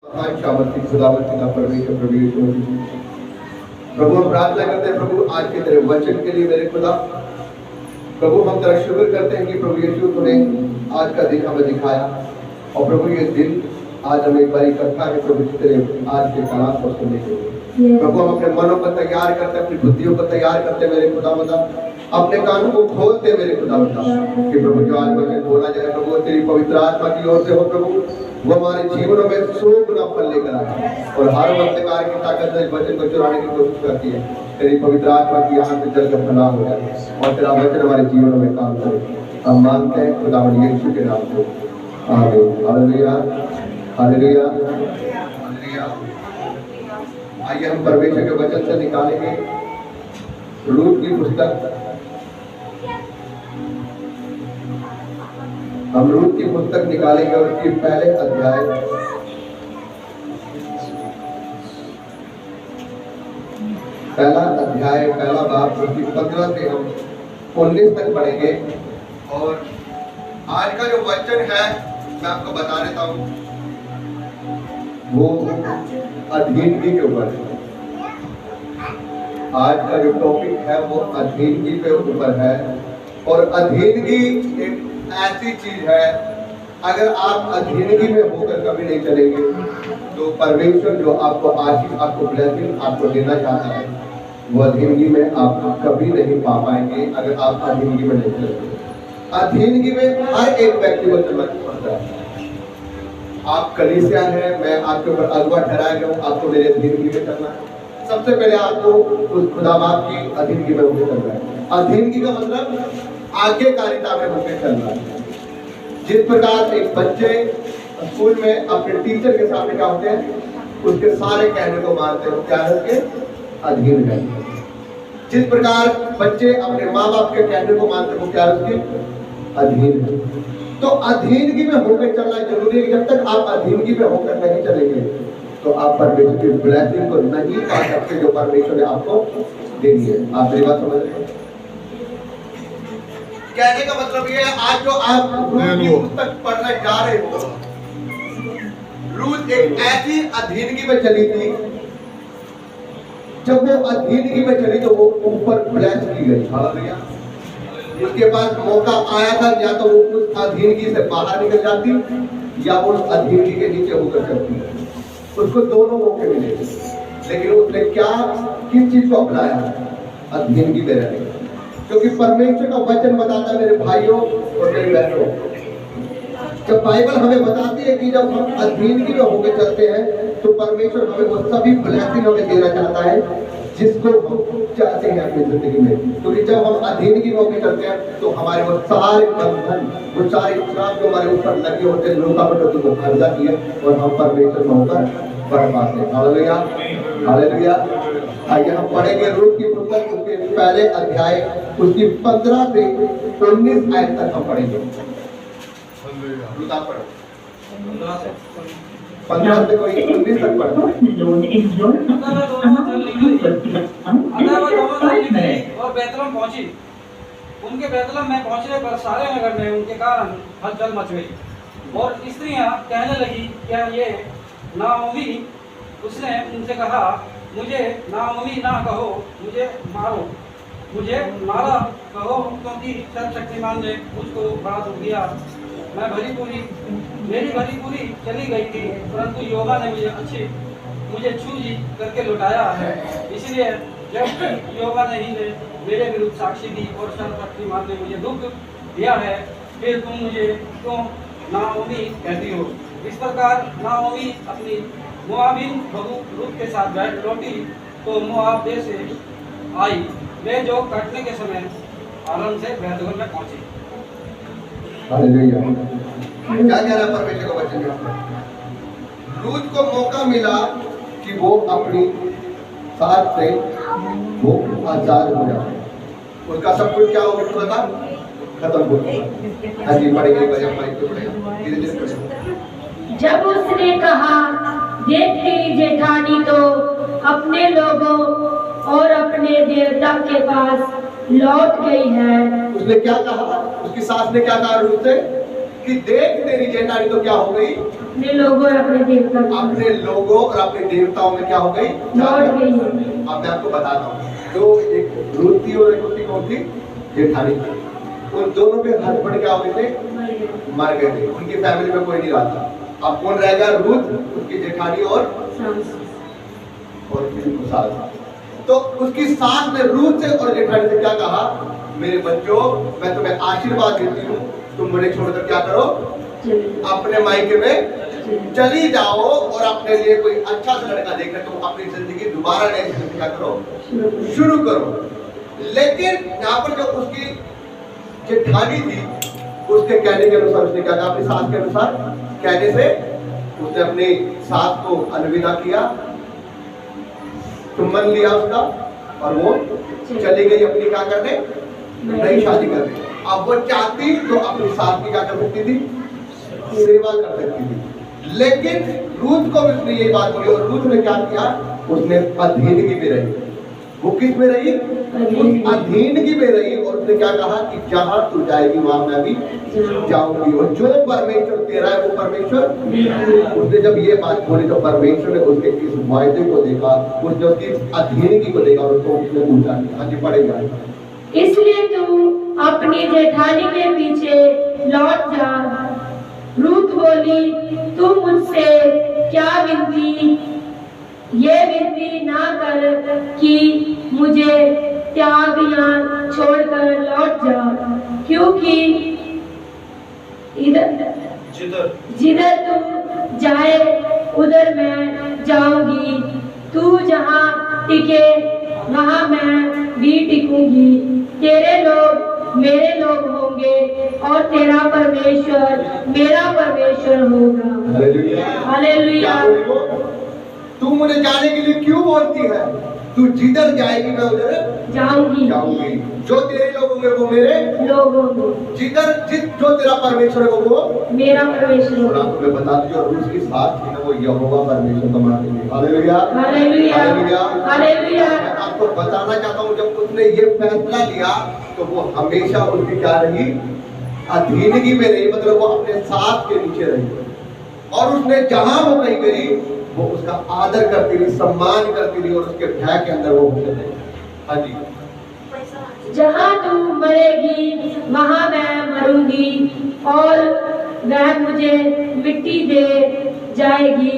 शामर्थी खुदावंती का परमेश्वर प्रभु यीशु मसीह। प्रभु हम प्रार्थना करते हैं प्रभु आज के तेरे वचन के लिए मेरे खुदा। प्रभु हम तेरा शुक्र करते हैं कि प्रभु यीशु तूने आज का दिन हमें दिखाया और प्रभु ये दिन आज हमें एक बार इकट्ठा है प्रभु तेरे आज के कलाम को सुनने के लिए। प्रभु हम अपने मनों को तैयार करते अपनी बुद्धियों को तैयार करते मेरे खुदा बता, अपने कानों को खोलते मेरे खुदा बता कि प्रभु जो आज वचन बोला जाए प्रभु तेरी पवित्र आत्मा की ओर से हो प्रभु, वो हमारे जीवनों में 100 गुना फल लेकर आए और हर अंधकार की ताकत से वचन को चुराने की कोशिश करती है। तेरी पवित्र आत्मा की यहाँ से जल कर फना हो जाए और तेरा वचन हमारे जीवनों में काम करे। हम मांगते हैं खुदावंद यीशु के नाम से, आमीन। Hallelujah hallelujah hallelujah. आइए हम परमेश्वर के वचन से निकालेंगे रूत की पुस्तक। हम रूत की पुस्तक निकालेंगे और उसके पहले अध्याय पहला बाब उसकी 15 से हम 19 तक पढ़ेंगे। और आज का जो वचन है मैं आपको बता देता हूँ, वो अधीनगी के ऊपर है। आज का जो टॉपिक है वो अधीनगी के ऊपर है। और अधीनगी एक ऐसी चीज है, अगर आप अधीनगी में होकर कभी नहीं चलेंगे तो परमेश्वर जो आपको आशीष आपको ब्लेसिंग आपको देना चाहता है वो अधीनगी में आप कभी नहीं पा पाएंगे अगर आप अधीनगी में नहीं चलेंगे। अधीनगी में हर एक व्यक्ति को चलना पड़ता है। आप कलीसिया हैं, मैं आपके ऊपर अगुआ ठहराया गया हूँ, आपको मेरे अधीनगी में चलना है। सबसे पहले आपको उस खुदा बाप की अधीनगी में होकर चलना है। अधीनगी का मतलब आज्ञाकारिता में होकर चलना है। जिस प्रकार एक बच्चे स्कूल में अपने टीचर के सामने क्या होते हैं, उसके सारे कहने को मानते हैं, क्या है उसके अधीन है। जिस प्रकार बच्चे अपने माँ बाप के कहने को मानते हैं, वो क्या है उसके अधीन है। तो अधीनगी में होकर चलना जरूरी है। जब तक आप अधीनगी में होकर नहीं चलेंगे तो आप परमेश्वर की ब्लेसिंग को नहीं पा सकते जो परमेश्वर ने आपको देनी है। आप मेरी बात समझ रहे हैं? कहने का मतलब ये है, आज जो आप रूत की पुस्तक पढ़ने जा रहे हो, रूत एक ऐसी अधीनगी में चली थी, जब वो अधीनगी में चली तो वो ऊपर ब्लेस की गई। हालेलुया। उसके पास मौका आया था, या तो वो उस अधीनगी से बाहर निकल जाती या वो उस अधीनगी के नीचे होकर चलती। उसको दोनों मौके मिले, लेकिन उसने क्या किस चीज को अपनाया? अधीनगी में रहने। क्योंकि परमेश्वर का वचन बताता है मेरे भाइयों और मेरी बहनों, जब बाइबल हमें बताती है कि जब हम अधीनगी में होकर चलते हैं तो परमेश्वर हमें वो सभी ब्लेसिंग हमें देना चाहता है जिसको हम चाहते हैं अपनी जिंदगी में। क्योंकि जब हम अधीनगी में होकर चलते हैं तो हमारे वो सारे बंधन, वो सारे श्राप जो हमारे ऊपर लगे होते हैं, लोग को हट जाती है और हम परमेश्वर में होकर बढ़ पाते हैं। Hallelujah hallelujah. आइए हम पढ़ेंगे रूत की पुस्तक उसके पहले अध्याय उसकी 15 से 19 आयत तक हम पढ़ेंगे। रूत आप पढ़ो 15 से कोई 19 तक पढ़ो। और बैतलहम पहुंची। उनके बैतलहम में पहुंचने पर सारे नगर में उनके कारण हलचल मच गई और स्त्रियां कहने लगी, क्या ये नाओमी? उसने उनसे कहा, मुझे नाओमी ना कहो, मुझे मारा कहो, क्योंकि सर्वशक्तिमान ने मुझको बड़ा दुख दिया। मेरी भरी पूरी चली गई थी, परंतु यहोवा ने मुझे छूजी करके लौटाया है। इसलिए जब यहोवा ने मेरे विरुद्ध साक्षी दी और सर्वशक्तिमान ने मुझे दुख दिया है, फिर तुम मुझे क्यों नाओमी कहती हो? इस प्रकार नाओमी अपनी मोआबिन बहू रूत के साथ बैठ लौटी तो मोआब देश से आई। वे जो काटने के समय आराम से बैतलहम में पहुंची। हालेलुया। क्या कह रहा है परमेश्वर का वचन? रूत को मौका मिला कि वो अपनी साथ से वो आजाद हो जाए। उसका सब कुछ क्या हो गया पता? खत्म हो गया। हाँ जी, पढ़ेंगे धीरे-धीरे पढ़ेंगे। जब उसने कहा, देख तेरी जेठानी तो अपने लोगों और अपने देवता के पास लौट गई है। उसने क्या कहा? उसकी सास ने क्या कहा रूत से कि देख तेरी जेठानी तो क्या हो गई? अपने लोगों और अपने देवता अपने लोगों और अपने देवताओं में क्या हो गई? लौट गई है। अब मैं आपको बताता हूँ, जो एक रूथ थी और एक उसकी कौन थी? जेठानी थी। उन दोनों के हस्बैंड क्या हो गए थे? मर गए थे। उनकी फैमिली में कोई नहीं रहा था। अब कौन रहेगा? रूथ, उसकी जेठानी और उसकी सास। तो उसकी सास ने रूथ से और जेठानी से क्या कहा? मेरे बच्चों, मैं तुम्हें आशीर्वाद देती हूँ, तुम मुझे छोड़कर क्या करो? अपने मायके में चली जाओ और अपने लिए कोई अच्छा सा लड़का देखकर तुम अपनी जिंदगी दोबारा नई से क्या करो? शुरू करो। लेकिन यहाँ पर जो उसकी जेठानी थी, उसके कहने के अनुसार उसने क्या कहा? अपनी सास के अनुसार कहने से उसने अपनी सास को अलविदा किया, चुम्बन लिया उसका, और वो चली गई अपनी क्या करने? नई शादी करने। अब वो चाहती तो अपनी सास की क्या कर सकती थी? सेवा कर सकती थी। लेकिन रूथ को भी उसने यही बात बोली, और रूथ ने क्या किया? उसने अधीनगी में रही। वो किस में रही? अधीनगी में रही। और उसने क्या कहा कि जहां तू जाएगी वहां मैं भी जाऊंगी, और जो परमेश्वर तेरा है वो परमेश्वर। उसने जब ये बात बोली तो परमेश्वर ने उसके इस वायदे को देखा, उसने उसकी अधीनगी को देखा और उसको उसने पूछा। हाँ जी, पढ़ेगा। इसलिए तू अपनी जेठानी के पीछे लौट जा। रूथ बोली, तू मुझसे क्या विनती, ये विनती ना कर कि मुझे त्याग या छोड़कर लौट जा, क्योंकि जिधर तू जाए उधर मैं जाऊंगी, तू जहाँ टिके वहाँ मैं भी टिकूंगी। तेरे लोग मेरे लोग होंगे और तेरा परमेश्वर मेरा परमेश्वर होगा। हालेलुया। तू मुझे जाने के लिए क्यों बोलती है? तू जिधर जाएगी मैं उधर जाऊंगी। जो तेरे लोग होंगे वो मेरे लोग होंगे। जो तेरा परमेश्वर होगा वो मेरा परमेश्वर होगा। आपको मैं बता दूं, जो रूस की साथ थी ना, वो यहोवा परमेश्वर को मानते थे। Hallelujah, hallelujah, hallelujah. मैं आपको बताना चाहता हूँ, जब उसने ये फैसला लिया तो वो हमेशा उसकी क्या रही? अधीनगी में रही, मतलब वो अपने साथ के नीचे रही। और उसने जहां वो कहीं गई वो उसका आदर करती रही, सम्मान करती रही, और उसके भय के अंदर वो होते थे। हाँ जी। जहाँ तू मरेगी वहाँ मैं मरूंगी और वह मुझे मिट्टी दे जाएगी।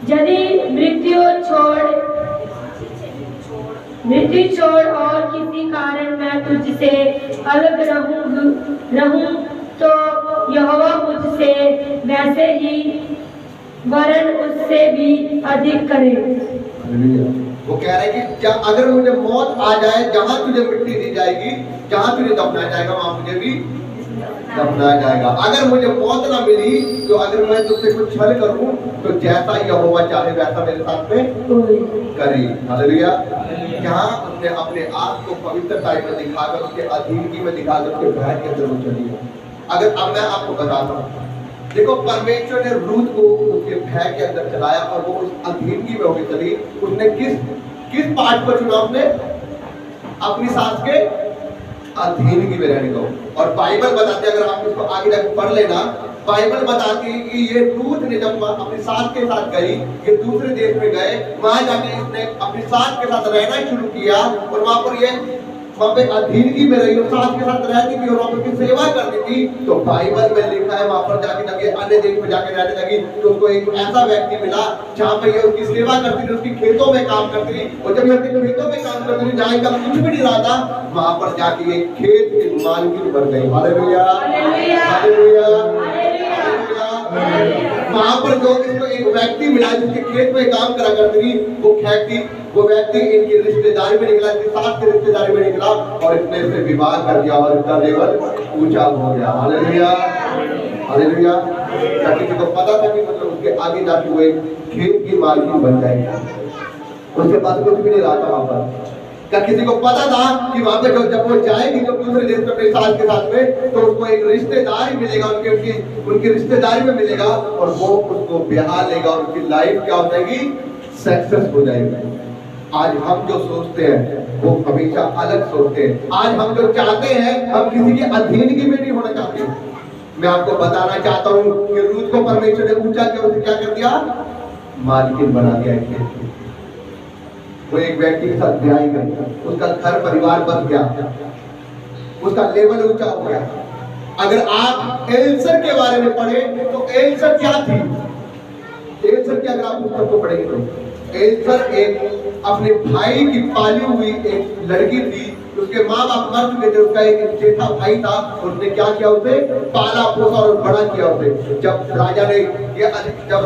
यदि मृत्यु छोड़ और किसी कारण मैं तुझसे अलग रहूं तो यहोवा मुझसे वैसे ही वरन उससे भी अधिक करे। वो कह रहे हैं कि अगर मुझे मौत आ जाए, जहां तुझे मिट्टी दी जाएगी, जहां तुझे दफनाया जाएगा वहां मुझे भी दफनाया जाएगा। अगर मुझे मौत ना मिली तो अगर मैं तुझसे कुछ छल करूं तो जैसा यहोवा चाहे वैसा मेरे साथ में करे। हालेलुया। जहां उसने अपने आप को पवित्रता में दिखाकर, उसके अधीनगी में दिखाकर, उसके भय के अंदर वो चली है। अगर अब मैं आपको बताता हूँ, देखो परमेश्वर ने रूथ को उसके भय के अंदर चलाया और वो उस अधीनगी में होकर चली। उसने किस पार्ट को चुना? उसने अपनी सास के अधीनगी में रहने को। और बाइबल बताती है, अगर आप इसको आगे जाकर पढ़ लेना, बाइबल बताती है कि ये रूथ ने जब अपनी सास के साथ गई, ये दूसरे देश में गए, वहां जाके इसने अपनी सास के साथ रहना शुरू किया और वहां पर ये वहाँ पे अधीनगी में रही और सास के साथ रहती थी और वहाँ पर सेवा करती थी। तो बाइबल में लिखा है वहाँ पर जाके जब ये अन्य देश में जाके रहने लगी तो उसको एक ऐसा व्यक्ति मिला जहाँ पे ये उसकी सेवा करती थी, उसकी खेतों में काम करती थी। और जब ये उसके खेतों में काम करती थी, जहाँ इनका कुछ भी नहीं रहा था, वहाँ पर जाके ये खेत की मालकिन बन गई। Hallelujah, hallelujah. वहाँ पर जो इसको एक व्यक्ति मिला जिसके खेत में काम करा करती थी, वो व्यक्ति इनकी रिश्तेदारी में निकला, इनकी सास की रिश्तेदारी में निकला और इसने इससे विवाह कर दिया और इसका लेवल ऊंचा हो गया। Hallelujah, hallelujah. क्या किसी को पता था कि मतलब उसके आगे जाके वो एक खेत की मालकिन बन जाएगी? उसके पास कुछ भी नहीं रहा था वहाँ पर। क्या किसी को पता था कि वहाँ पे जब वो जाएगी जब दूसरे देश में अपने सास के साथ में, तो उसको एक रिश्तेदार मिलेगा, उनकी रिश्तेदारी में मिलेगा और वो उसको ब्याह लेगा और उसकी लाइफ क्या हो जाएगी? सक्सेस हो जाएगी। आज हम जो सोचते हैं वो हमेशा अलग सोचते हैं। आज हम जो चाहते हैं, हम किसी की अधीनगी में नहीं होना चाहते। मैं आपको बताना चाहता हूँ कि रूथ को परमेश्वर ने ऊंचा किया, उसे क्या कर दिया? मालकिन बना दिया एक खेत की। वो एक व्यक्ति के साथ ब्याह गई, उसका घर परिवार बन गया, उसका लेवल ऊंचा हो गया। अगर आप एल्सर के बारे में पढ़े तो एल्सर क्या थी? एल्सर की अगर आप पुस्तक को पढ़ेंगे तो एल्सर एक अपने भाई की पाली हुई एक लड़की थी। उसके माँ बाप मर चुके थे, उसका एक चेता भाई था, उसने क्या किया? उसे पाला पोसा और बड़ा किया उसे। जब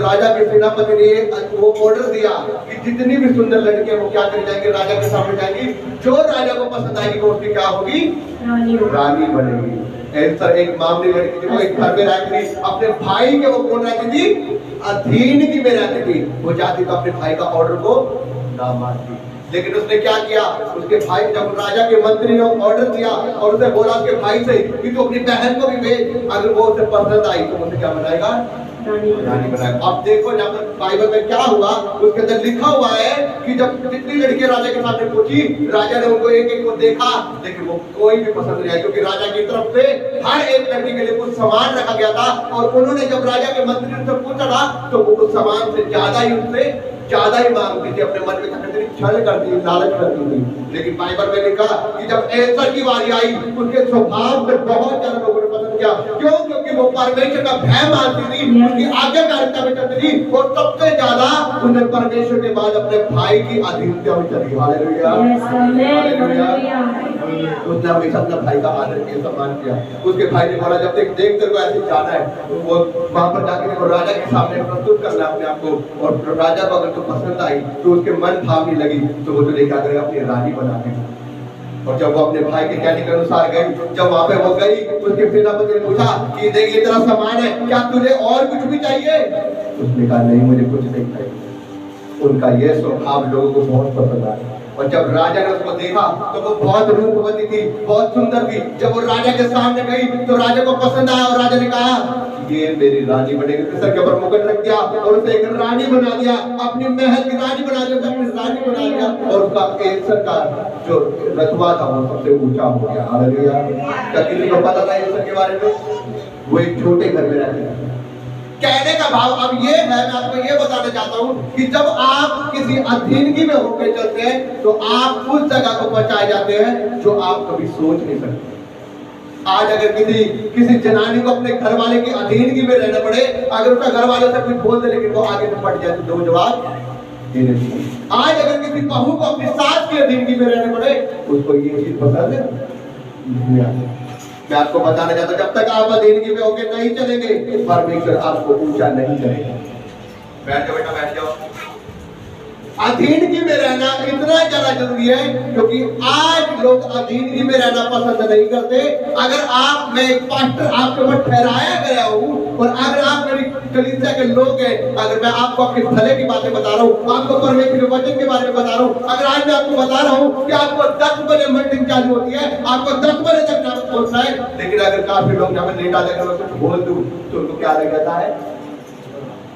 राजा के सेनापति ने वो ऑर्डर दिया कि जितनी भी सुंदर लड़कियां वो क्या कर जाएंगे? राजा के सामने जाएंगी, जो राजा को पसंद आएगी वो उसकी क्या होगी? रानी बनेगी। एल्सर एक मामूली लड़की थी, वो एक घर में रहती थी, अपने भाई के वो कौन रहती थी? अधीनगी में रहती थी। वो चाहती तो अपने भाई का ऑर्डर को ना मानती, लेकिन उसने क्या किया? उसके भाई, जब राजा के मंत्री ने ऑर्डर दिया और उसे बोला उसके भाई से कि तू अपनी बहन को भी भेज, अगर वो उसे पसंद आई तो उसे क्या बनाएगा? रानी बनाएगा। अब देखो जब बाइबल में क्या हुआ, उसके अंदर लिखा हुआ है कि जब जितनी लड़कियां राजा के सामने पहुंची, राजा ने उनको एक एक को देखा, लेकिन वो कोई भी पसंद नहीं आई, क्योंकि राजा की तरफ से हर एक लड़की के लिए कुछ सामान रखा गया था। और उन्होंने जब राजा के मंत्री ने पूछा था तो वो उस सामान से ज्यादा ही मांगती थी, अपने मन में छल करती थी, लालच करती थी। लेकिन बाइबल में लिखा कि जब एल्सर की बारी आई, उनके स्वभाव से बहुत ज्यादा लोगों ने पसंद किया। क्यों? क्योंकि वो परमेश्वर का भय मानती थी, उसकी आज्ञाकारिता में चलती थी, और सबसे ज्यादा उसने परमेश्वर के बाद अपने भाई की अधीनता में चली। Hallelujah, hallelujah. उसने हमेशा अपने भाई का आदर किया, सम्मान किया। उसके भाई ने बोला जब देख तेरे को ऐसे जाना है, वो वहां पर जाकर देखो राजा के सामने प्रस्तुत करना अपने आप को, और राजा को अगर तो पसंद आई तो उसके मन भावने लगी तो वो तुझे क्या करेगा? अपनी रानी बना देगा। और जब वो अपने भाई के कहने के अनुसार गई, जब वहां पे वो गई, उसके सेनापति ने पूछा कि देख ये तेरा सामान है, क्या तुझे और कुछ भी चाहिए? उसने कहा नहीं, मुझे कुछ नहीं चाहिए। उनका ये स्वभाव लोगों को बहुत पसंद आया। और जब राजा ने उसको देखा तो वो बहुत रूपवती थी, बहुत सुंदर थी। जब वो राजा के सामने गई तो राजा को पसंद आया, और राजा ने कहा ये मेरी रानी बनेगी। सर के ऊपर मुकुट रख दिया और उसे एक रानी बना दिया, अपनी महल की रानी बना दिया, अपनी रानी बना दिया। और उसका एल्सर का जो रतबा था वो सबसे ऊंचा हो गया। हालेलुया। क्या किसी को पता था एल्सर के बारे में? वो एक छोटे घर में रहते थे। कहने का भाव अब ये है, मैं आपको ये बताना चाहता हूँ कि जब आप किसी अधीनगी में होकर चलते हैं तो आप उस जगह को बचाए जाते हैं जो आप कभी सोच नहीं सकते। आज अगर किसी जनानी को अपने घर वाले की अधीनगी में रहना पड़े, अगर उसका घर वाले से कुछ बोल दे लेकिन वो आगे से पट जाए तो दो जवाब देने चाहिए। आज अगर किसी बहू को अपनी सास की अधीनगी में रहना पड़े, उसको ये चीज पसंद है। मैं आपको बताना चाहता हूं, जब तक आप अधीनगी में होकर नहीं चलेंगे, परमेश्वर आपको ऊंचा नहीं करेगा। बैठ जाओ बेटा, बैठ जाओ। अधीनगी में रहना इतना ज्यादा जरूरी है, क्योंकि आज लोग अधीनगी में रहना पसंद नहीं करते। अगर मैं एक पास्टर आपके ऊपर ठहराया गया हूँ, और अगर आप मेरी कलीसिया के लोग हैं, अगर मैं आपको अपने भले की बातें बता रहा हूँ, आपको परमेश्वर के वचन के बारे में बता रहा हूँ, अगर आज मैं आपको बता रहा हूँ कि आपको 10 बजे मीटिंग चालू होती है, आपको 10 बजे तक यहाँ पहुंचना है, लेकिन अगर काफी लोग यहाँ पे लेट आते हैं, कुछ बोल दूं तो उनको क्या लग जाता है?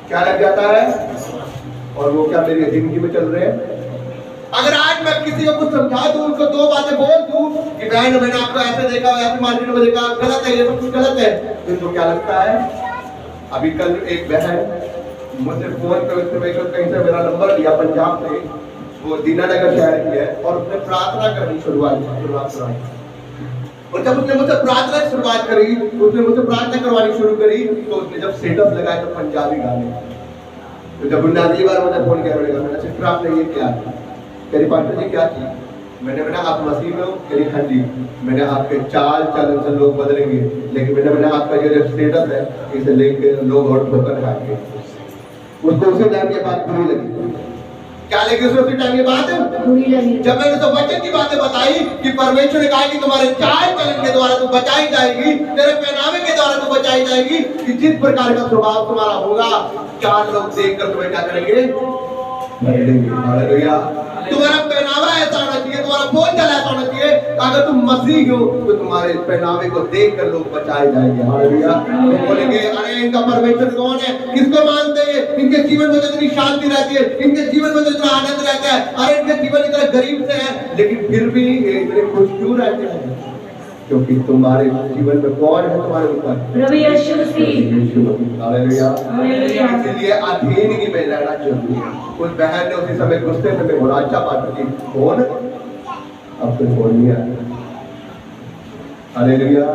क्या लग जाता है? और वो क्या मेरी जिंदगी में चल रहे हैं? अगर आज मैं किसी को कुछ समझा दूं, उनको 2 बातें बोल दूं कि बहन मैंने आपको ऐसे देखा, ऐसे मार्केट में देखा, गलत है, ये सब कुछ गलत है, तो इनको क्या लगता है? अभी कल एक बहन मुझसे फोन पे कहीं से मेरा नंबर लिया, पंजाब से, वो दीनानगर शहर की है, और उसने प्रार्थना करनी शुरुआत कराई। और जब उसने मुझसे प्रार्थना की शुरुआत करी, उसने मुझसे प्रार्थना करवानी शुरू करी, तो उसने जब सेटअप लगाया तो पंजाबी गाने। तो जब उन्होंने अगली बार मुझे फोन किया, मैंने सिस्टर आपने ये क्या किया? कह रही पास्टर जी क्या किया? मैंने आप मसीह में हो? कह रही हाँ जी। मैंने आपके चाल चलन से लोग बदलेंगे, लेकिन मैंने आपका जो स्टेटस है इसे लेके लोग और ठोकर खाएंगे। उसको उसी टाइम ये बात बुरी लगी। क्या लगी उसको उसी टाइम ये बात बुरी लगी? जब मैंने तो वचन की बातें बताई कि परमेश्वर ने कहा कि तुम्हारे चाल चलन के द्वारा तू बचाई जाएगी, तेरे पहनावे के द्वारा तू बचाई जाएगी, कि जिस प्रकार का स्वभाव तुम्हारा होगा, 4 लोग देखकर तुम्हें क्या करेंगे? हालेलुया। तुम्हारा पहनावा ऐसा होना चाहिए, तुम्हारा बोलचाल ऐसा होना चाहिए, अगर तुम मसीह हो तो तुम्हारे पहनावे को देखकर लोग बचाए जाएंगे। हालेलुया। तो बोलेंगे अरे इनका परमेश्वर कौन है, किसको मानते हैं, इनके जीवन में तो इतनी शांति रहती है, इनके जीवन में तो इतना आनंद रहता है, अरे इनके जीवन इतना गरीब से है, लेकिन फिर भी इतने खुश क्यों रहते हैं? क्योंकि तुम्हारे जीवन में कौन है तुम्हारे ऊपर? प्रभु यीशु मसीह। हालेलुया। हालेलुया। इसलिए अधीनगी में रहना जरूरी है। उस बहन ने उसी समय गुस्से में बोला, अच्छा बात की फोन, अब तो फोन नहीं आया। हालेलुया।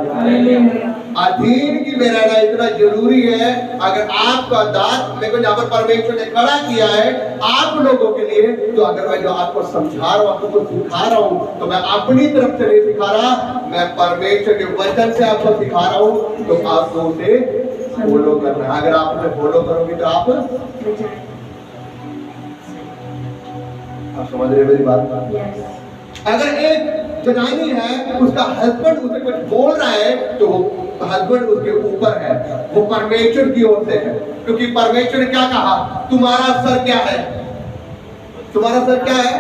अधीनगी में रहना इतना जरूरी है। अगर आपका दास मेरे को जहाँ पर परमेश्वर ने खड़ा किया है आप लोगों के लिए, तो अगर मैं जो आपको समझा रहा हूँ, आपको कुछ सिखा रहा हूँ, तो मैं अपनी तरफ से नहीं सिखा रहा, मैं परमेश्वर के वचन से आपको सिखा रहा हूँ, तो आपको उसे फॉलो करना है। अगर आप उसे फॉलो करोगे तो आप समझ रहे मेरी बात? अगर एक जनानी है, उसका हस्बैंड उसे कुछ बोल रहा है, तो वो हस्बैंड उसके ऊपर है, वो परमेश्वर की ओर से है। क्योंकि परमेश्वर ने क्या कहा? तुम्हारा सर क्या है? तुम्हारा सर क्या है?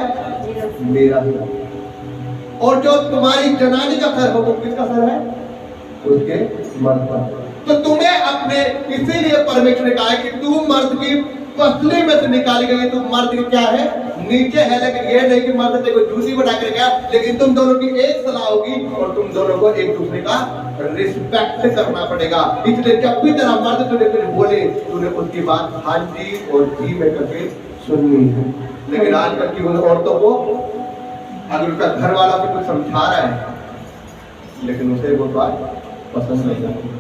मेरा सर। और जो तुम्हारी जनानी का सर हो, वो किसका सर है? उसके मर्द पर। तो तुम्हें अपने, इसीलिए परमेश्वर ने कहा है कि तू मर्द की पसली में से निकाली गई। तो मर्द क्या है? नीचे है। लेकिन ये नहीं कि मर्द तेरे को जूती बना कर गया, लेकिन तुम दोनों की एक सलाह होगी और तुम दोनों को एक दूसरे का रिस्पेक्ट करना पड़ेगा। इसलिए जब भी तेरा मर्द तुझे कुछ बोले, तूने उसकी बात हाँ जी और जी में करके सुननी है। लेकिन आजकल की उन औरतों को, अगर उसका घर वाला भी कुछ समझा रहा है, लेकिन उसे वो बात पसंद नहीं आती।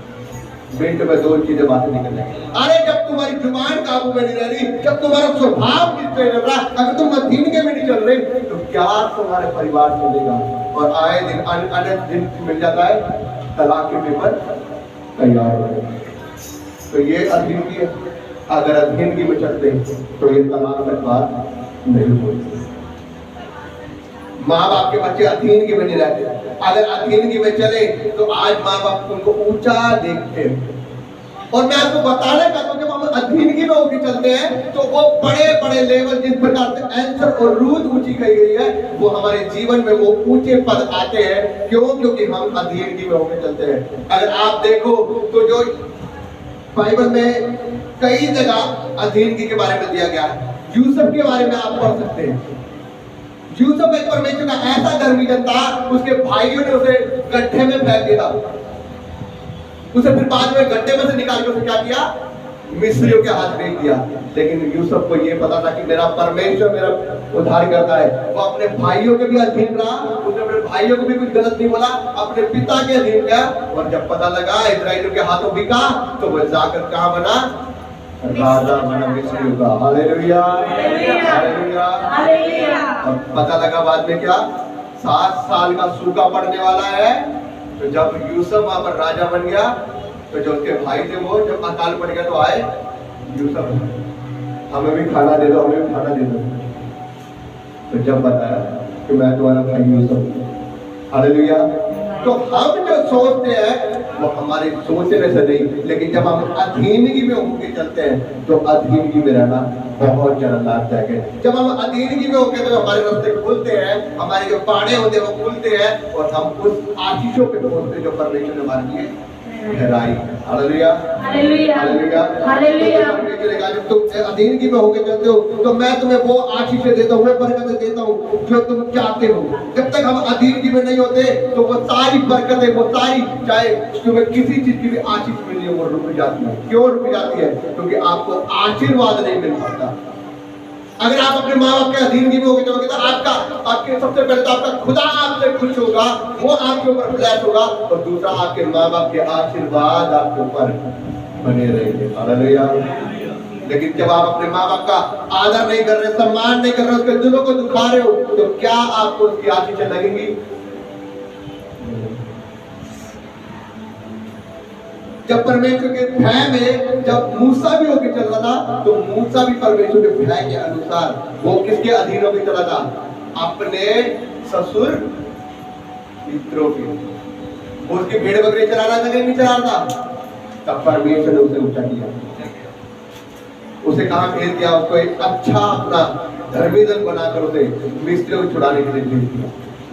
मिनट में दो चीजें बातें निकल जाएंगी। अरे जब तुम्हारी जुबान काबू में नहीं रह रही, जब तुम्हारा स्वभाव किससे चल रहा, अगर तुम अधीनगी में नहीं चल रहे, तो क्या तुम्हारे परिवार चलेगा? और आए दिन अनेक दिन मिल जाता है, तलाक के पेपर तैयार हो गए। तो ये अधीनगी है। अगर अधीनगी में चलते तो ये तलाक तक बात नहीं होती। माँ बाप के बच्चे अधीनगी में नहीं रहते। अगर अधीनगी में चले तो आज माँ बाप उनको ऊंचा देखते हैं। और मैं आपको बताना चाहता हूँ, जब हम अधीनगी में होकर चलते हैं तो वो बड़े बड़े लेवल, जिस प्रकार से आंसर और रूद ऊंची कही गई है, वो हमारे जीवन में वो ऊंचे पद आते हैं। क्यों? क्योंकि हम अधीनगी में होकर चलते हैं। अगर आप देखो तो जो बाइबल में कई जगह अधीनगी के बारे में दिया गया है। यूसुफ के बारे में आप पढ़ सकते हैं। यूसुफ एक परमेश्वर का ऐसा धर्मीजन था, उसके भाइयों ने उसे गड्ढे में फेंक दिया। उसे फिर बाद में गड्ढे में से निकाल के उसे क्या किया? मिस्रियों के हाथ भेज दिया। लेकिन यूसुफ को ये पता था कि मेरा परमेश्वर मेरा उद्धार करता है। वो अपने भाइयों के भी अधीन रहा, उसने अपने भाइयों को भी कुछ गलत नहीं बोला, अपने पिता के अधीन गया। और जब पता लगा इस्राएलियों के हाथों बिका, तो वह जाकर कहाँ बना? राजा बना मिस्रियों का। Hallelujah, hallelujah, hallelujah. और पता लगा बाद में क्या? 7 साल का सूखा पड़ने वाला है। तो जब यूसुफ वहां पर राजा बन गया, तो जो उसके भाई थे वो जब अकाल पड़ गया तो आए, यूसुफ हमें भी खाना दे दो, हमें भी खाना दे दो। तो जब बताया कि मैं तुम्हारा भाई यूसुफ हूं। हालेलुया। तो हम जो सोचते हैं वो हमारे सोचने से नहीं, लेकिन जब हम अधीनगी में होकर चलते हैं तो अधीनगी में रहना बहुत ज्यादा लाभदायक है। जब हम अधीनगी में होकर तो हमारे रास्ते खुलते हैं, हमारे जो पाड़े होते हैं वो खुलते हैं, और हम उस आशीषों पे पहुंचते जो परमेश्वर ने हमारे लिए ठहराई। Hallelujah, hallelujah, hallelujah. जब तुम अधीनगी में होकर चलते हो तो मैं तुम्हें वो आशीषें देता हूँ, वो बरकतें देता हूँ जो तुम चाहते हो। जब तक हम अधीनगी में नहीं होते तो वो सारी बरकतें, वो सारी, चाहे तुम्हें किसी चीज की भी आशीष मिली है, वो रुक जाती है। क्यों रुक जाती है? क्योंकि आपको आशीर्वाद नहीं मिल पाता। अगर आप अपने माँ बाप के अधीनगी में होकर चलोगे तो आपके सबसे पहले तो आपका खुदा आपसे खुश होगा, वो आपके ऊपर ब्लेस होगा, और दूसरा आपके माँ बाप के आशीर्वाद आपके ऊपर बने रहेंगे। हालेलुया। लेकिन जब आप अपने माँ बाप का आदर नहीं कर रहे, सम्मान नहीं कर रहे, उसके दिलों को दुखा रहे हो, तो क्या आपको उसकी आशीषें लगेंगी? जब परमेश्वर के भय में जब मूसा भी होकर चल रहा था, तो मूसा भी परमेश्वर के भय के अनुसार वो किसके अधीन होकर चला था? अपने ससुर मित्रों के। वो उसकी भेड़ बकरी चला रहा था कि नहीं चला रहा था? तब परमेश्वर ने उसे ऊंचा किया, उसे कहाँ भेज दिया? उसको एक अच्छा अपना धर्मीजन बनाकर उसे मिस्रियों को छुड़ाने के लिए भेज दिया।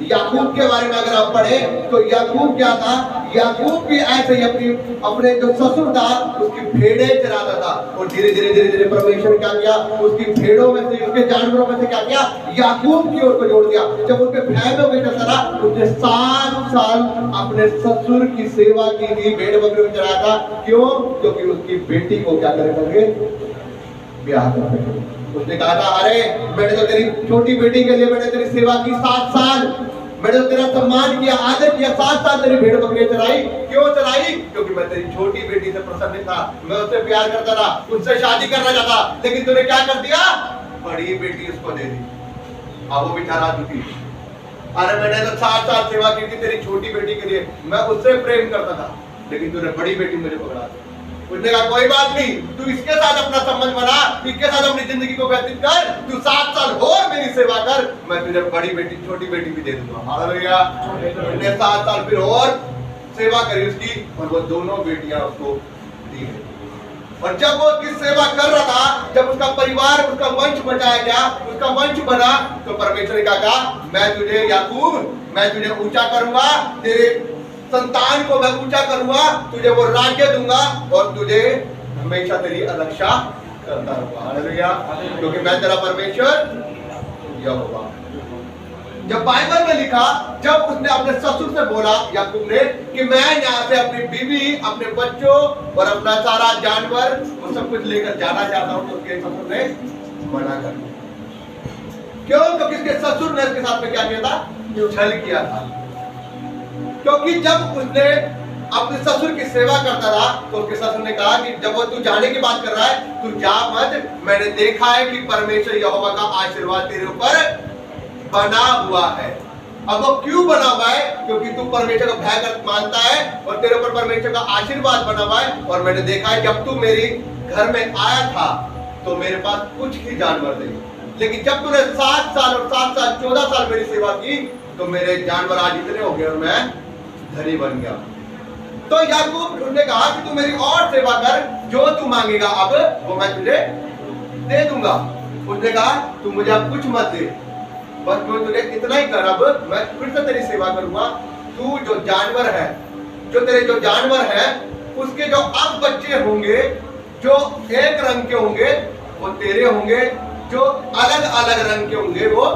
याकूब के बारे में अगर आप पढ़े तो याकूब क्या था? याकूब भी ऐसे ही अपने जो ससुर था उसकी भेड़ें चराता था, और धीरे धीरे धीरे धीरे परमेश्वर क्या किया, उसकी भेड़ों में से, उसके जानवरों में से क्या किया, याकूब की ओर को जोड़ दिया। जब उसके भैंसों में चलता था, उसने 7 साल अपने ससुर की सेवा की थी, भेड़ बकरी में चलाया था। क्यों? क्योंकि उसकी बेटी को क्या करेंगे, ब्याह करेंगे। उसने कहा था, अरे मैंने तो तेरी छोटी बेटी के लिए मैंने तेरी सेवा की 7 साल, मैंने तो तेरा सम्मान किया, आदर किया, 7 साल तेरी भेड़ बकरी चलाई। क्यों चलाई? क्योंकि मैं तेरी छोटी बेटी से प्रसन्न था, मैं उससे प्यार करता था, उससे शादी करना चाहता। लेकिन तूने क्या कर दिया, बड़ी बेटी उसको दे दी। अब वो बेचारा दुखी, अरे मैंने तो 7 साल सेवा की थी तेरी छोटी बेटी के लिए, मैं उससे प्रेम करता था, लेकिन तूने बड़ी बेटी मुझे पकड़ा दी। उसने कहा कोई बात नहीं, तू इसके साथ अपना संबंध बना, इसके साथ अपनी जिंदगी को व्यतीत कर, तू 7 साल और मेरी सेवा कर, मैं तुझे बड़ी बेटी छोटी बेटी भी दे दूंगा। हालेलुया। उसने 7 साल फिर और सेवा करी उसकी, और वो दोनों बेटियां उसको दी। और जब वो उसकी सेवा कर रहा था, जब उसका परिवार, उसका वंश बचाया गया, उसका वंश बना, तो परमेश्वर ने कहा मैं तुझे याकूब, मैं तुझे ऊंचा करूंगा, तेरे संतान को मैं ऊंचा करूंगा, तुझे वो राज्य दूंगा, और तुझे हमेशा तेरी रक्षा करता रहूंगा। हालेलुया। क्योंकि मैं तेरा परमेश्वर यहोवा। जब बाइबल में लिखा, जब उसने अपने ससुर से बोला याकूब ने कि मैं यहाँ से अपनी बीवी, अपने बच्चों और अपना सारा जानवर वो सब कुछ लेकर जाना चाहता हूँ, तो उसके ससुर ने मना कर दिया। क्यों? क्योंकि उसके ससुर ने उसके साथ में क्या किया था, छल किया था। क्योंकि जब उसने अपने ससुर की सेवा करता था, तो उसके ससुर ने कहा कि जब वो तू जाने की बात कर रहा है, तू जा मत, मैंने देखा है कि परमेश्वर यहोवा का आशीर्वाद तेरे ऊपर बना हुआ है। अब वो क्यों बना हुआ है? क्योंकि तू परमेश्वर का भय कर मानता है, और तेरे ऊपर परमेश्वर का आशीर्वाद बना हुआ है। और मैंने देखा है जब तू मेरे घर में आया था, तो मेरे पास कुछ ही जानवर नहीं, लेकिन जब तूने 7 साल और 7 साल 14 साल मेरी सेवा की, तो मेरे जानवर आज इतने हो गए और मैं धनी बन गया। तो याकूब ने कहा कि तू मेरी और सेवा कर, जो तू मांगेगा अब वो मैं तुझे दे दूंगा। उसने कहा तू मुझे अब कुछ मत दे, बस मैं तुझे इतना ही कर, अब मैं फिर से तेरी सेवा करूंगा। तू जो जानवर है, जो तेरे जो जानवर है, उसके जो अब बच्चे होंगे, जो एक रंग के होंगे वो तेरे होंगे, जो अलग अलग रंग के होंगे वो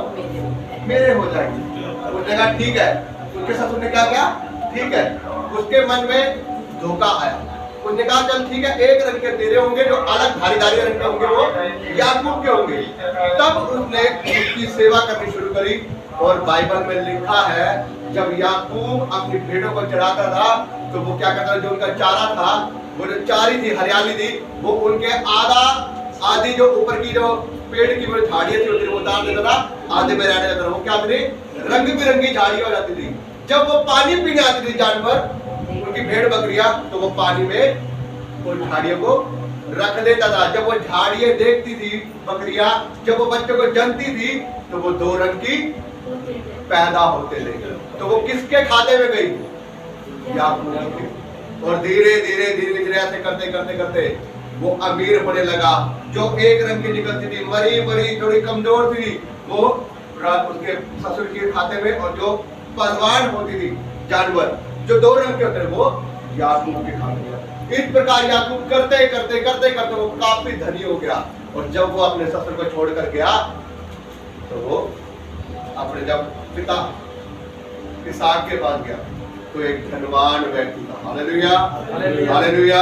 मेरे हो जाएंगे। उसने कहा ठीक है। उसके ससुर ने क्या किया, ठीक है। उसके मन में धोखा आया, उसने कहा चल ठीक है, एक रंग के तेरे होंगे, जो अलग धारीदारी रंग के होंगे वो याकूब के होंगे। तब उसने उसकी सेवा करनी शुरू करी। और बाइबल में लिखा है जब याकूब अपनी भेड़ों को चराता था, तो वो क्या करता था, जो उनका चारा था, वो जो चारी थी, हरियाली थी, वो उनके आधी जो ऊपर की जो पेड़ की वो झाड़ियां थी वो उतार देता था, आधे में रहने देता था। वो क्या थी, रंग बिरंगी झाड़ियां हो जाती थी। जब वो पानी पीने आती थी जानवर, उनकी भेड़ बकरियां, तो वो पानी में उन झाड़ियों को रख देता था। जब वो झाड़ियां देखती थी बकरियां, जब वो बच्चों को जन्मती थी, तो वो 2 रंग की पैदा होते थे। तो वो किसके खाते में गई, याकूब के। और धीरे धीरे धीरे धीरे ऐसे करते करते करते वो अमीर होने लगा। जो एक रंग की निकलती थी, मरी मरी थोड़ी कमजोर थी, वो उसके ससुर के खाते में, और जो पहलवान होती थी जानवर, जो 2 रंग के होते हैं, वो याकूब के खाते में। इस प्रकार याकूब करते करते करते करते वो काफी धनी हो गया। और जब वो अपने ससुर को छोड़कर गया, तो वो अपने जब पिता इसहाक के पास गया, तो एक धनवान व्यक्ति था। Hallelujah, hallelujah.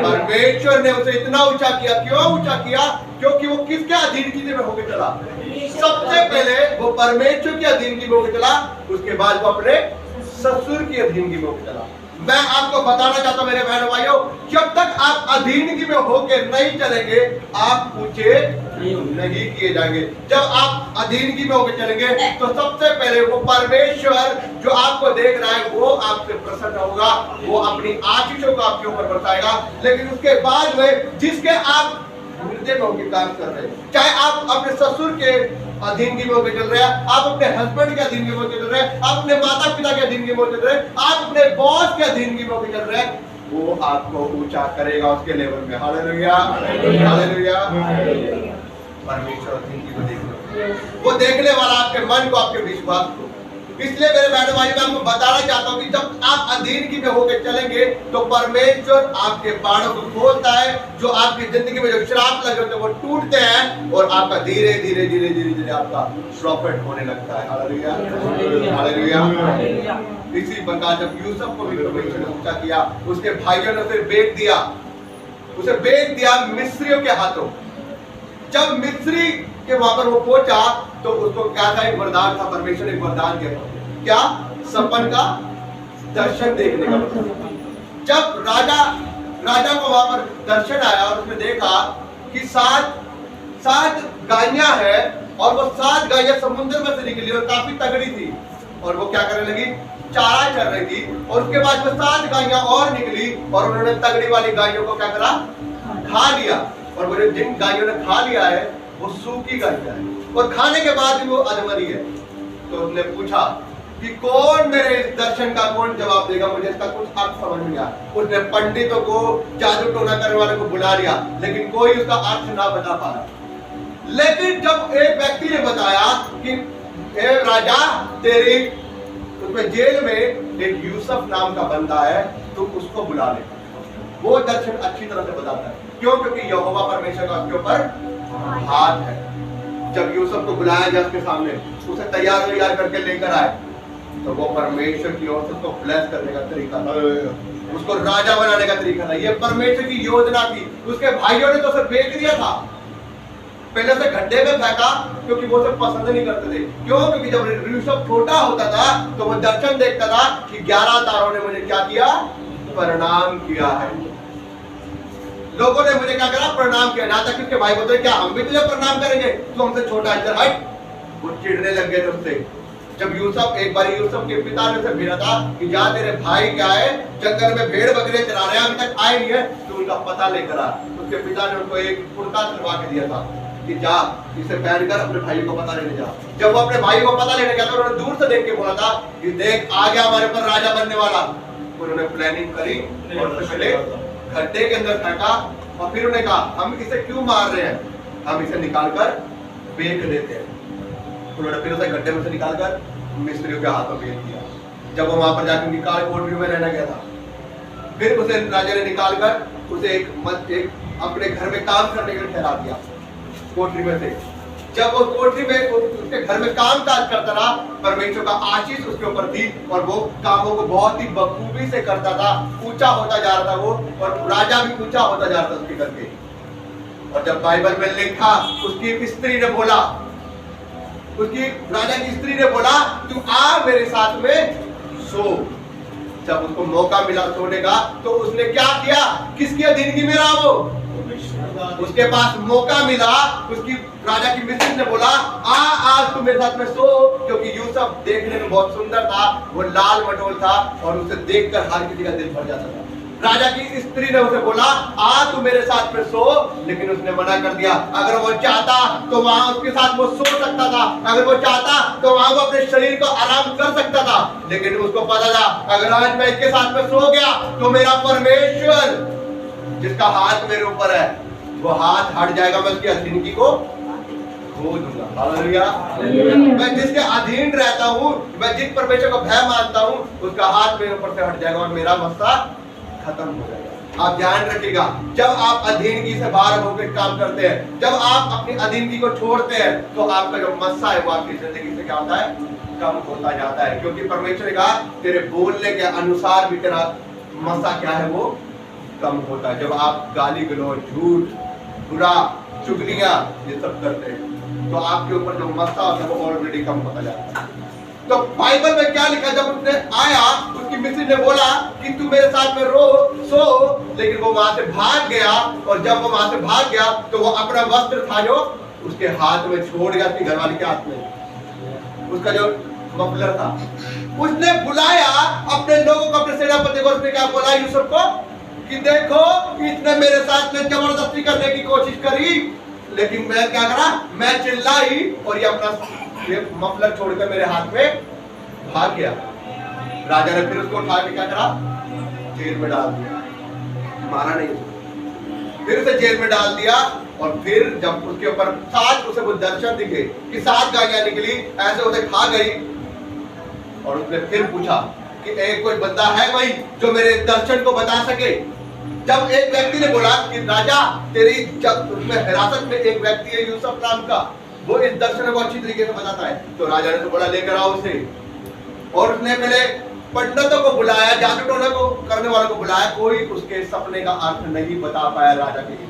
परमेश्वर ने उसे इतना ऊंचा किया। क्यों ऊंचा किया? क्योंकि वो किसके अधीनगी में होकर चला? सबसे पहले वो परमेश्वर की अधीनगी में होकर चला, उसके बाद वो अपने ससुर की अधीनगी में होकर चला। मैं आपको बताना चाहता हूं मेरे बहनों भाइयों, जब तक आप अधीनगी में होकर नहीं चलेंगे, आप ऊंचे नहीं किए जाएंगे। जब आप अधीनगी में होकर चलेंगे, तो सबसे पहले वो परमेश्वर जो आपको देख रहा है, वो आपसे प्रसन्न होगा, वो अपनी आशीषों को आपके ऊपर बरसाएगा। लेकिन उसके बाद में जिसके आप हृदय में होकर काम कर रहे हैं, चाहे आप अपने ससुर के अधीनगी में होकर चल रहे हैं, आप अपने हस्बैंड के अधीनगी में होकर चल रहे हैं, आप अपने माता पिता के अधीनगी में होकर चल रहे हैं, आप अपने बॉस के अधीनगी में होकर चल रहे हैं, वो आपको ऊंचा करेगा उसके लेवल में। Hallelujah, hallelujah. परमेश्वर अधीनगी को देखने, वो देखने वाला आपके मन को, आपके विश्वास को। इसलिए मेरे बहनों भाई मैं आपको बताना चाहता हूं कि जब आप अधीनगी में होकर चलेंगे तो परमेश्वर आपके बाड़ों को खोलता है, जो आपकी जिंदगी में जो श्राप लगे होते हैं वो टूटते हैं और आपका धीरे धीरे धीरे धीरे धीरे आपका प्रॉफिट होने लगता है। Hallelujah, hallelujah. इसी प्रकार जब यूसुफ को भी परमेश्वर ने ऊंचा किया, उसके भाइयों ने उसे बेच दिया मिस्रियों के हाथों। जब मिस्री के वहां पर वो पहुंचा तो उसको क्या था, एक वरदान था, परमेश्वर ने एक वरदान दिया। क्या? सपन का दर्शन देखने का। जब राजा को वहां पर दर्शन आया और उसने देखा कि सात गायें हैं और वो 7 गायें समुद्र में से निकली और काफी तगड़ी थी और वो क्या करने लगी, चारा चल रही थी। और उसके बाद में 7 गायें और निकली और उन्होंने तगड़ी वाली गायों को क्या करा, खा लिया। और वो जिन गायों ने खा लिया है वो सूखी गायें है और खाने के बाद भी वो अधमरी है। तो उसने पूछा कि कौन मेरे इस दर्शन का कौन जवाब देगा, मुझे इसका कुछ अर्थ समझ नहीं आया। उसने पंडितों को, जादू टोना करने वाले को बुला लिया, लेकिन कोई उसका अर्थ ना बता पाया। लेकिन जब एक व्यक्ति ने बताया कि हे राजा, तेरी उसमें जेल में एक यूसुफ नाम का बंदा है, तो उसको बुला ले। वो दर्शन अच्छी तरह से बताता है। क्यों? क्योंकि यहोवा परमेश्वर का उसके ऊपर हाथ है। जब यूसुफ को बुलाया गया उसके सामने, उसे तैयार करके लेकर आए, तो वो परमेश्वर की ओर से उसको ब्लेस करने का तरीका था, उसको राजा बनाने का तरीका था। ये परमेश्वर की योजना थी। उसके भाइयों ने तो उसे बेच दिया था, पहले से गड्ढे में फेंका, क्योंकि वो उसे पसंद नहीं करते थे। क्यों? क्योंकि जब यूसुफ छोटा होता था तो वो दर्शन देखता था कि 11 तारों ने मुझे क्या किया, प्रणाम किया है। लोगों ने मुझे क्या करा, प्रणाम किया। ना तक उसके भाई बोलते, क्या हम भी तुझे प्रणाम करेंगे, तू हमसे छोटा है, चल हट। वो चिढ़ने लग गए उससे। जब एक बार यूसुफ के पिता ने उसे भेजा था कि जा, तेरे भाई क्या है, जंगल में भेड़ बकरे चरा रहे हैं, अभी तक आए नहीं है, तू उनका पता लेकर आ। उसके पिता ने उनको एक कुर्ता सिलवा के दिया था कि जा, इसे पहनकर अपने भाई को पता लेने जा। जब वो अपने भाई को पता लेने गया था, उन्होंने दूर से देख के बोला था कि देख, आ गया हमारे पर राजा बनने वाला। उन्होंने प्लानिंग करी और उससे पहले गड्ढे के अंदर फेंका और फिर उन्होंने कहा, हम इसे क्यों मार रहे हैं, हम इसे निकालकर बेच देते हैं। उन्होंने फिर उसे गड्ढे में से निकालकर मिस्त्रियों के हाथों बेच दिया। जब वो वहां पर जाकर उनकी काल कोठरी में रहने गया था, फिर उसे राजा ने निकालकर उसे एक अपने घर में काम करने के लिए ठहरा दिया कोठरी में से। जब वो कोठरी में उसके घर में काम काज करता रहा, परमेश्वर का आशीष उसके ऊपर थी और वो कामों को बहुत ही बखूबी से करता था। ऊंचा होता जा रहा था वो, और राजा भी ऊंचा होता जा रहा था उसके करके। और जब बाइबल में लिखा, उसकी स्त्री ने बोला, उसकी राजा की स्त्री ने बोला, तू आ मेरे साथ में सो। जब उसको मौका मिला सोने का, तो उसने क्या किया, किसकी अधीनगी में रहा वो, उसके पास मौका मिला। उसकी राजा की मिसेज ने बोला, आज तू मेरे साथ में सो, क्योंकि यूसुफ देखने में बहुत सुंदर था, वो लाल मटोल था और उसे देखकर हर किसी का दिल भर जाता था। राजा की स्त्री ने उसे बोला, तू मेरे साथ में सो, लेकिन उसने मना कर दिया। अगर वो चाहता तो वहां उसके साथ वो सो सकता था, अगर वो चाहता तो वहां वो अपने शरीर को आराम कर सकता था, लेकिन उसको पता था अगर आज मैं इसके साथ में सो गया तो मेरा परमेश्वर जिसका हाथ मेरे ऊपर है वो हाथ हट जाएगा, मैं उसकी अधीनगी को खो दूंगा। हालेलुया। मैं जिसके अधीन रहता हूँ, मैं जिस परमेश्वर को भय मानता हूँ, उसका हाथ मेरे ऊपर से हट जाएगा और मेरा मसला खत्म हो जाएगा। आप ध्यान रखिएगा, जब आप अधीनगी से बाहर होकर काम करते हैं, जब आप अपनी अधीनगी को छोड़ते हैं, तो आपका जो मस्सा है वो आपकी जिंदगी से क्या होता है, कम होता जाता है। क्योंकि परमेश्वर ने कहा, तेरे बोलने के अनुसार भी तेरा मस्सा क्या है, वो कम होता है। जब आप गाली गलौज, झूठ, बुरा, चुगलियां ये सब करते हैं, तो आपके ऊपर जो मस्सा होता है वो ऑलरेडी कम होता जाता है। तो बाइबल में क्या लिखा, जब उसने आया, उसकी मिसेज ने बोला कि तू मेरे साथ में सो, लेकिन वो वहां से भाग गया। और जब वो वहां से भाग गया तो वो अपना वस्त्र था जो उसके हाथ में छोड़ गया, अपनी घरवाली के हाथ में, उसका जो मफलर था। उसने बुलाया अपने लोगों को, अपने सेनापति को, उसने क्या बोला यूसुफ को कि देखो, इसने मेरे साथ में जबरदस्ती करने की कोशिश करी, लेकिन मैं क्या करा, मैं चिल्लाई और ये अपना मफलर छोड़कर मेरे हाथ में भाग गया। राजा ने फिर उसको उठा के क्या करा, जेल में डाल दिया, मारा नहीं, फिर उसे जेल में डाल दिया। और फिर जब उसके ऊपर 7 उसे वो दर्शन दिखे कि 7 गायें निकली, ऐसे उसे खा गई, और उसने फिर पूछा कि एक कोई बंदा है भाई जो मेरे दर्शन को बता सके। जब एक व्यक्ति ने बोला कि राजा तेरी जब उसमें हिरासत में एक व्यक्ति है यूसुफ नाम का, वो इस दर्शन को अच्छी तरीके से बताता है, तो राजा ने तो बोला लेकर आओ उसे। और उसने पहले पंडितों को बुलाया, जादू टोना को करने वालों को बुलाया, कोई उसके सपने का अर्थ नहीं बता पाया राजा के लिए।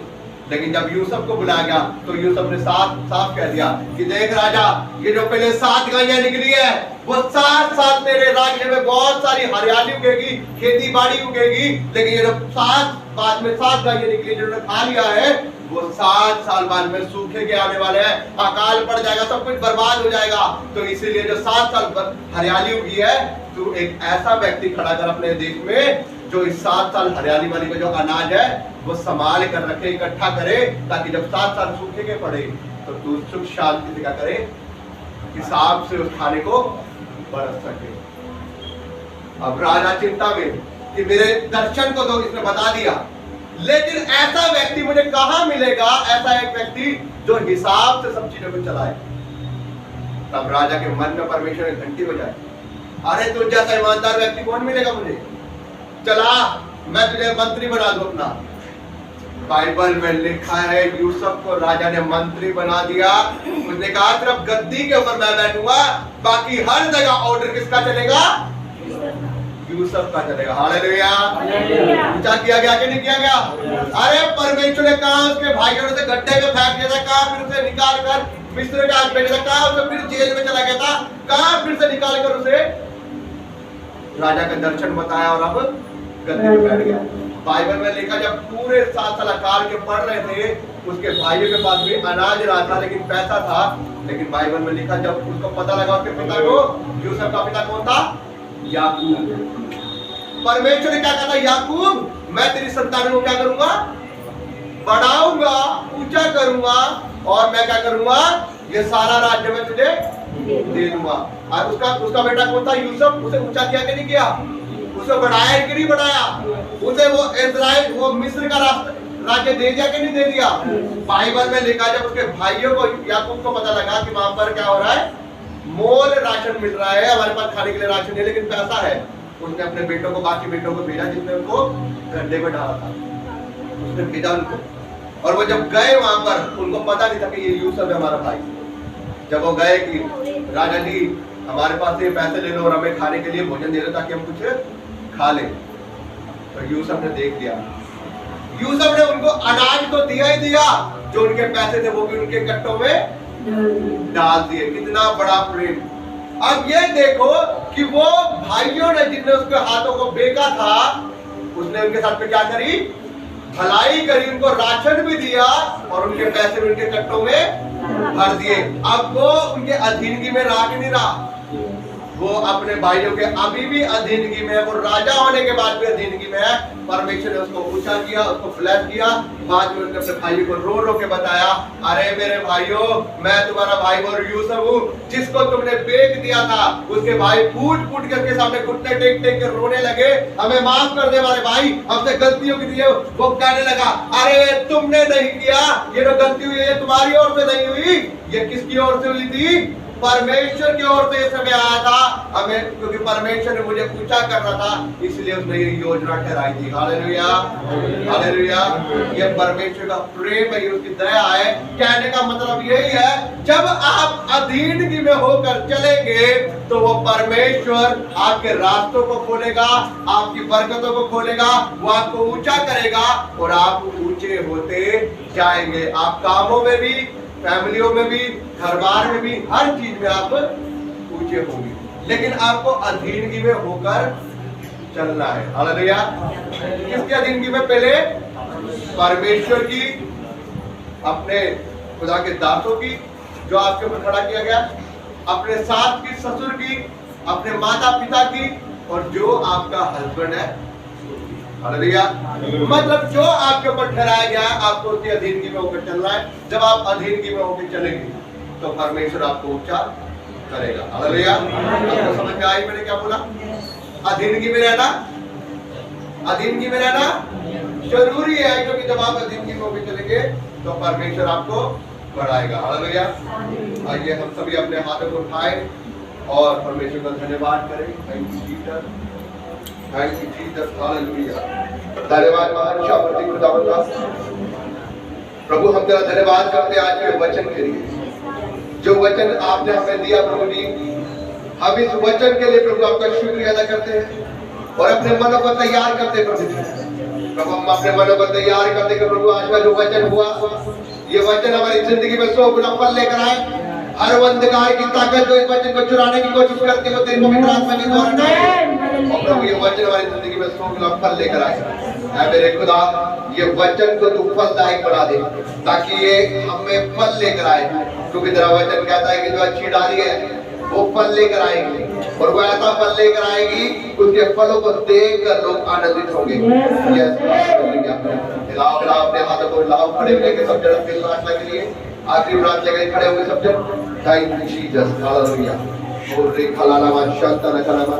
लेकिन जब यूसुफ को बुलाया गया तो यूसुफ ने साफ कह दिया कि देख राजा, ये जो पहले 7 गायें निकली है वो 7 साल मेरे राज्य में बहुत सारी हरियाली उगेगी, खेती बाड़ी उगेगी, लेकिन ये जो 7 गायें निकली जिन्होंने खा लिया है वो 7 साल बाद में सूखे के आने वाले हैं, अकाल पड़ जाएगा, सब कुछ बर्बाद हो जाएगा। तो इसीलिए जो 7 साल पर हरियाली उगी है, तो एक ऐसा व्यक्ति खड़ा कर अपने देश में जो इस 7 साल हरियाली वाली का जो अनाज है वो संभाल कर रखे, इकट्ठा करे, ताकि जब 7 साल सूखे के पड़े तो तू सुख शांति से क्या करे, हिसाब से उस खाने को बरस सके। अब राजा चिंता में कि मेरे दर्शन को तो इसने बता दिया, लेकिन ऐसा व्यक्ति मुझे कहां मिलेगा, ऐसा एक व्यक्ति जो हिसाब से सब चीजों को चलाए। तब राजा के मन में परमेश्वर की घंटी बजाए, अरे तुझ जैसा ईमानदार व्यक्ति कौन मिलेगा मुझे, चला मैं तुझे मंत्री बना दूं अपना। बाइबल में लिखा है यूसुफ को राजा ने मंत्री बना दिया। उसने कहा सिर्फ गद्दी के ऊपर मैं बैठूंगा, बाकी हर जगह ऑर्डर किसका चलेगा, यूसुफ का चलेगा। हालेलुया। ऊंचा किया गया कि नहीं किया गया? अरे परमेश्वर ने कहा उसके भाइयों ने गड्ढे में फेंक दिया था, कहा फिर उसे निकाल कर मिस्र के हाथ भेजा था, कहा उसे फिर जेल में चला गया था, कहा फिर से निकाल कर उसे राजा का दर्शन बताया और अब गद्दी पे बैठ गया। बाइबल में लिखा जब पूरे 7 साल अकाल के पढ़ रहे थे, उसके भाइयों के पास भी अनाज रहा था लेकिन पैसा था, लेकिन बाइबल में लिखा जब उसको पता लगा उसके पिता को, यूसुफ का पिता कौन था, याकूब। परमेश्वर ने क्या कहा था, याकूब मैं तेरी संतान को क्या करूंगा, बढ़ाऊंगा, ऊंचा करूंगा, और मैं क्या करूंगा, ये सारा राज्य में तुझे दे दूंगा। और उसका बेटा कौन था, यूसुफ। उसे ऊंचा किया कि नहीं किया, उसे बढ़ाया कि नहीं बढ़ाया, उसे वो इस्राएल वो मिस्र का राज्य दे दिया कि नहीं दे दिया। बाइबल में लिखा जब उसके भाइयों को, याकूब को पता लगा कि वहां पर क्या हो रहा है, मोल राशन मिल रहा है, हमारे पास खाने के लिए राशन नहीं लेकिन पैसा है, उसने अपने बेटों को, बाकी बेटों को भेजा जिसने उनको गड्ढे में डाला था, उसने भेजा उनको। और वो जब गए वहां पर उनको पता नहीं था कि ये यूसुफ है हमारा भाई। जब वो गए कि राजा जी हमारे पास ये पैसे ले लो और हमें खाने के लिए भोजन दे दो ताकि हम कुछ खा ले, तो यूसुफ ने देख लिया, यूसुफ ने उनको अनाज तो दिया ही दिया, जो उनके पैसे थे वो भी उनके कट्टों में डाल दिए। कितना बड़ा प्रेम। अब ये देखो कि वो भाइयों ने जिनने उसके हाथों को बेचा था, उसने उनके साथ में क्या करी, भलाई करी, उनको राशन भी दिया और उनके पैसे भी उनके कट्टों में भर दिए। अब वो उनके अधीनगी में रहा कि नहीं रहा, वो अपने भाइयों के अभी भी अधीनगी में है, वो राजा होने के बाद भी अधीनगी में है। परमेश्वर ने उसको ऊंचा किया, उसको फ्लैश किया। बाद में उसने अपने भाइयों को रो रो के बताया, अरे मेरे भाइयों, मैं तुम्हारा भाई और यूसुफ हूँ, जिसको तुमने बेच दिया था। उसके भाई फूट फूट करके सामने घुटने टेक टेक कर रोने लगे, हमें माफ कर दे हमारे भाई, हमसे गलती हो गई। वो कहने लगा, अरे तुमने नहीं किया, ये जो गलती हुई है तुम्हारी ओर से नहीं हुई, ये किसकी ओर से हुई थी, परमेश्वर की ओर से ये समय आया था हमें, क्योंकि परमेश्वर ने मुझे ऊंचा करना था, इसलिए उसने ये योजना ठहराई थी। Hallelujah, hallelujah. ये परमेश्वर का प्रेम है, उसकी दया है। कहने का मतलब यही है, जब आप अधीनगी में होकर चलेंगे तो वो परमेश्वर आपके रास्तों को खोलेगा, आपकी बरकतों को खोलेगा, वो आपको ऊंचा करेगा और आप ऊंचे होते जाएंगे। आप कामों में भी, फैमिलियों में भी, घर-बार में भी, हर चीज में आप ऊंचे होंगे, लेकिन आपको अधीनगी में होकर चलना है। हालेलुया। किसकी अधीनगी में, पहले परमेश्वर की, अपने खुदा के दासों की जो आपके ऊपर खड़ा किया गया, अपने सास की, ससुर की, अपने माता पिता की, और जो आपका हस्बैंड है। हालेलुया। मतलब जो आपके ऊपर ठहराया गया है, आपको उसकी अधीनगी में होकर चलना है। जब आप अधीनगी में होकर चलेंगे तो परमेश्वर आपको ऊंचा करेगा। हालेलुया। आपको समझ में आई मैंने क्या बोला? अधीनगी में रहना, अधीनगी में रहना जरूरी है, क्योंकि जब आप अधीनगी में होकर चलेंगे तो परमेश्वर आपको बढ़ाएगा। हालेलुया। आइए हम सभी अपने हाथों को उठाए और परमेश्वर का धन्यवाद करें। Thank you Jesus, thank you Jesus, hallelujah. धन्यवाद महान शाबाशी खुदावंद का। प्रभु हम तेरा धन्यवाद करते हैं आज के वचन के लिए, जो वचन आपने हमें दिया प्रभु जी। हम इस वचन के लिए प्रभु आपका शुक्रिया अदा करते हैं और अपने मनों को तैयार करते हैं प्रभु जी। प्रभु हम अपने मनों को तैयार करते हैं कि प्रभु आज का जो वचन हुआ, ये वचन हमारी जिंदगी में 100 गुना फल लेकर आए। हर अंधकार की ताकत जो इस वचन को चुराने की कोशिश करती है वो तेरी पवित्र आत्मा की द्वारा नहीं। और प्रभु ये वचन हमारी जिंदगी में 100 गुना फल लेकर आए। ऐ मेरे खुदा, ये वचन को तू फलदायक बना दे ताकि ये हमें फल लेकर आए, क्योंकि तेरा वचन कहता है कि जो अच्छी डाली है वो फल लेकर आएगी और वो ऐसा फल लेकर आएगी उसके फलों को देखकर लोग आनंदित होंगे। हिलाओ हिलाओ अपने हाथों को हिलाओ, खड़े होने के सब जन के प्रार्थना के लिए आखिरी प्रार्थना के लिए खड़े होंगे सब जन। Thank you Jesus, hallelujah. ओ रे खलाला मा शक्ता न खलामा,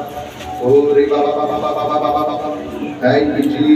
ओ रे बाबा बाबा बाबा बाबा बाबा, थैंक यू जी।